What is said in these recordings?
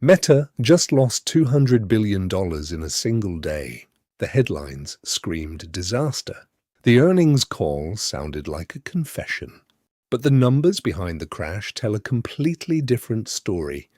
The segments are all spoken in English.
Meta just lost $200 billion in a single day. The headlines screamed disaster. The earnings call sounded like a confession. But the numbers behind the crash tell a completely different story,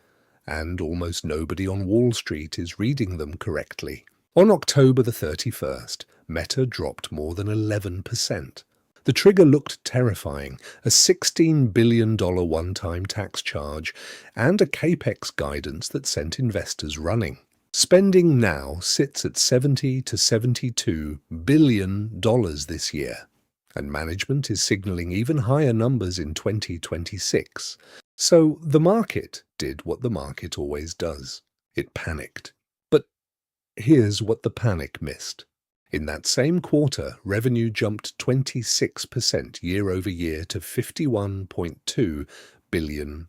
and almost nobody on Wall Street is reading them correctly. On October the 31st, Meta dropped more than 11%. The trigger looked terrifying, a $16 billion one-time tax charge and a capex guidance that sent investors running. Spending now sits at $70 to $72 billion this year, and management is signaling even higher numbers in 2026. So the market did what the market always does. It panicked. But here's what the panic missed. In that same quarter, revenue jumped 26% year-over-year to $51.2 billion.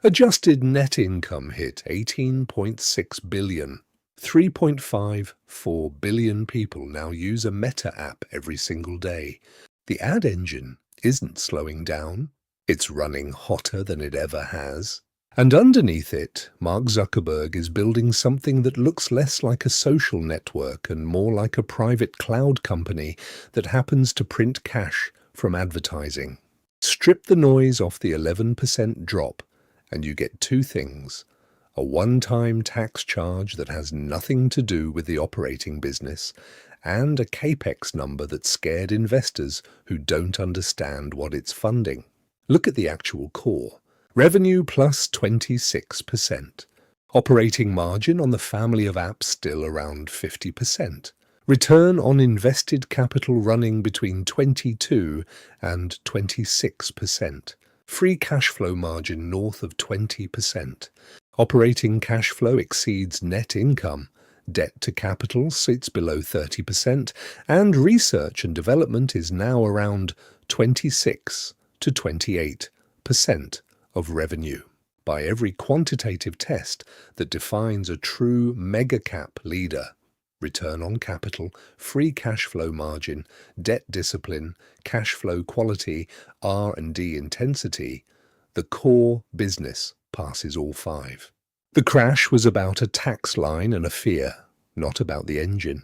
Adjusted net income hit $18.6 billion. 3.54 billion people now use a Meta app every single day. The ad engine isn't slowing down. It's running hotter than it ever has. And underneath it, Mark Zuckerberg is building something that looks less like a social network and more like a private cloud company that happens to print cash from advertising. Strip the noise off the 11% drop, and you get two things: a one-time tax charge that has nothing to do with the operating business, and a capex number that scared investors who don't understand what it's funding. Look at the actual core. Revenue plus 26%. Operating margin on the family of apps still around 50%. Return on invested capital running between 22 and 26%. Free cash flow margin north of 20%. Operating cash flow exceeds net income. Debt to capital sits below 30%, and research and development is now around 26 to 28% of revenue. By every quantitative test that defines a true mega-cap leader: return on capital, free cash flow margin, debt discipline, cash flow quality, R&D intensity, the core business passes all five. The crash was about a tax line and a fear, not about the engine.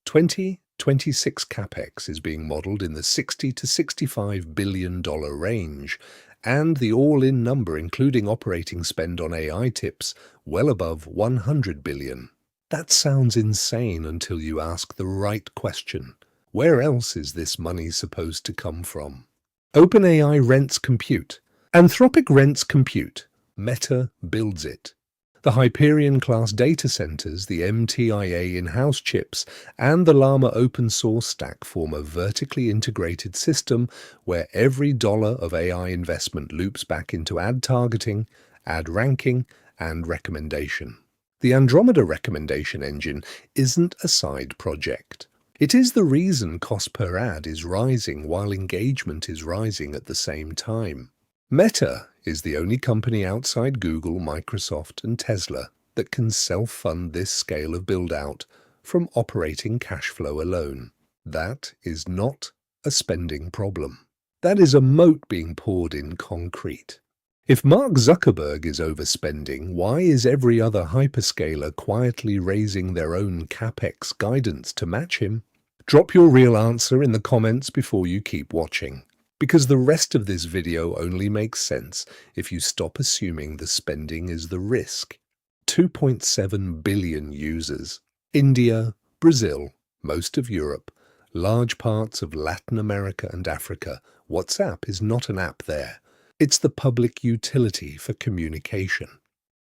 2026 capex is being modeled in the $60 to $65 billion range, and the all-in number, including operating spend on AI tips, well above $100 billion. That sounds insane until you ask the right question. Where else is this money supposed to come from? OpenAI rents compute. Anthropic rents compute. Meta builds it. The Hyperion-class data centers, the MTIA in-house chips, and the Llama open-source stack form a vertically integrated system where every dollar of AI investment loops back into ad targeting, ad ranking, and recommendation. The Andromeda recommendation engine isn't a side project. It is the reason cost per ad is rising while engagement is rising at the same time. Meta is the only company outside Google, Microsoft, and Tesla that can self-fund this scale of build-out from operating cash flow alone. That is not a spending problem. That is a moat being poured in concrete. If Mark Zuckerberg is overspending, why is every other hyperscaler quietly raising their own capex guidance to match him? Drop your real answer in the comments before you keep watching, because the rest of this video only makes sense if you stop assuming the spending is the risk. 2.7 billion users. India, Brazil, most of Europe, large parts of Latin America and Africa. WhatsApp is not an app there. It's the public utility for communication.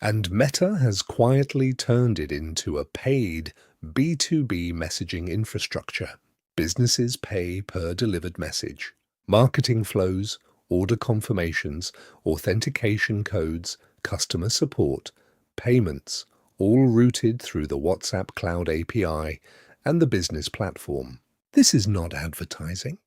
And Meta has quietly turned it into a paid B2B messaging infrastructure. Businesses pay per delivered message. Marketing flows, order confirmations, authentication codes, customer support, payments, all routed through the WhatsApp Cloud API and the business platform. This is not advertising.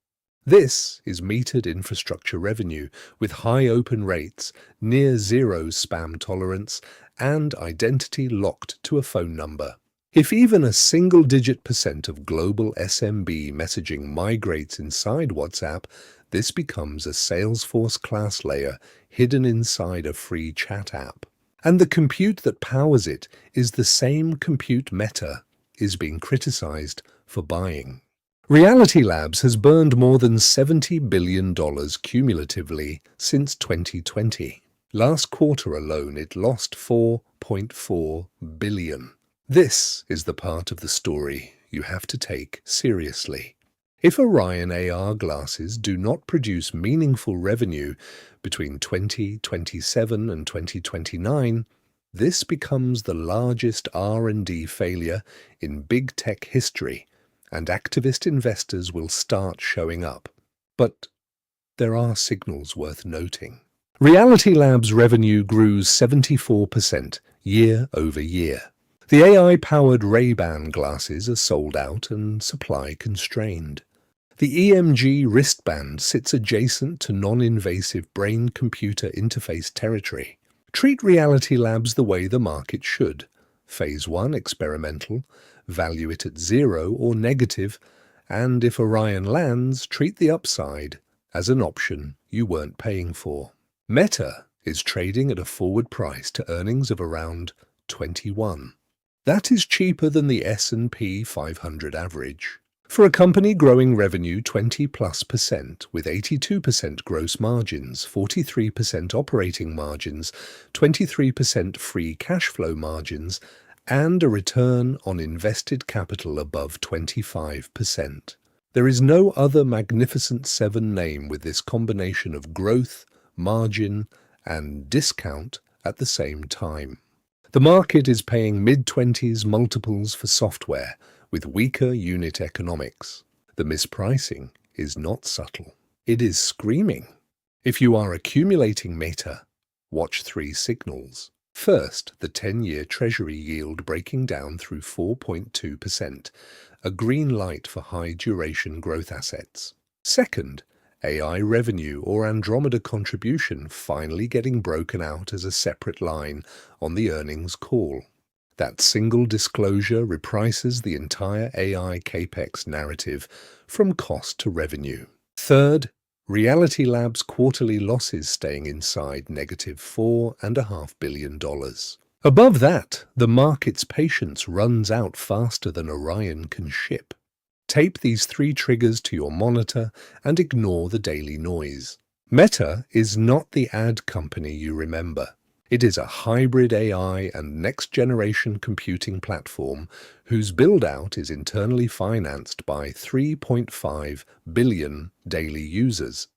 This is metered infrastructure revenue with high open rates, near zero spam tolerance, and identity locked to a phone number. If even a single-digit % of global SMB messaging migrates inside WhatsApp, this becomes a Salesforce class layer hidden inside a free chat app. And the compute that powers it is the same compute Meta is being criticized for buying. Reality Labs has burned more than $70 billion cumulatively since 2020. Last quarter alone, it lost $4.4 billion. This is the part of the story you have to take seriously. If Orion AR glasses do not produce meaningful revenue between 2027 and 2029, this becomes the largest R&D failure in big tech history, and activist investors will start showing up. But there are signals worth noting. Reality Labs' revenue grew 74% year over year. The AI-powered Ray-Ban glasses are sold out and supply constrained. The EMG wristband sits adjacent to non-invasive brain-computer interface territory. Treat Reality Labs the way the market should. Phase 1 experimental, value it at 0 or negative, and if Orion lands, treat the upside as an option you weren't paying for. Meta is trading at a forward price to earnings of around 21. That is cheaper than the S&P 500 average. For a company growing revenue 20+% with 82% gross margins, 43% operating margins, 23% free cash flow margins, and a return on invested capital above 25%. There is no other Magnificent Seven name with this combination of growth, margin, and discount at the same time. The market is paying mid-20s multiples for software, with weaker unit economics. The mispricing is not subtle. It is screaming. If you are accumulating Meta, watch 3 signals. First, the 10-year Treasury yield breaking down through 4.2%, a green light for high-duration growth assets. Second, AI revenue or Andromeda contribution finally getting broken out as a separate line on the earnings call. That single disclosure reprices the entire AI capex narrative from cost to revenue. Third, Reality Labs' quarterly losses staying inside negative $4.5 billion. Above that, the market's patience runs out faster than Orion can ship. Tape these 3 triggers to your monitor and ignore the daily noise. Meta is not the ad company you remember. It is a hybrid AI and next-generation computing platform whose build-out is internally financed by 3.5 billion daily users.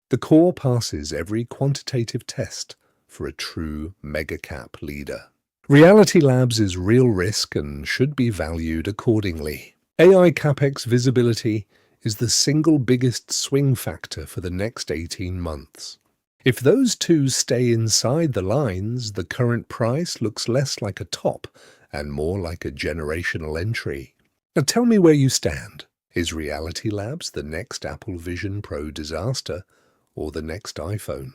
The core passes every quantitative test for a true mega-cap leader. Reality Labs is real risk and should be valued accordingly. AI capex visibility is the single biggest swing factor for the next 18 months. If those 2 stay inside the lines, the current price looks less like a top and more like a generational entry. Now tell me where you stand. Is Reality Labs the next Apple Vision Pro disaster or the next iPhone?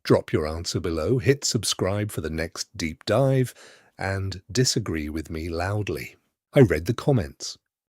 Drop your answer below, hit subscribe for the next deep dive, and disagree with me loudly. I read the comments.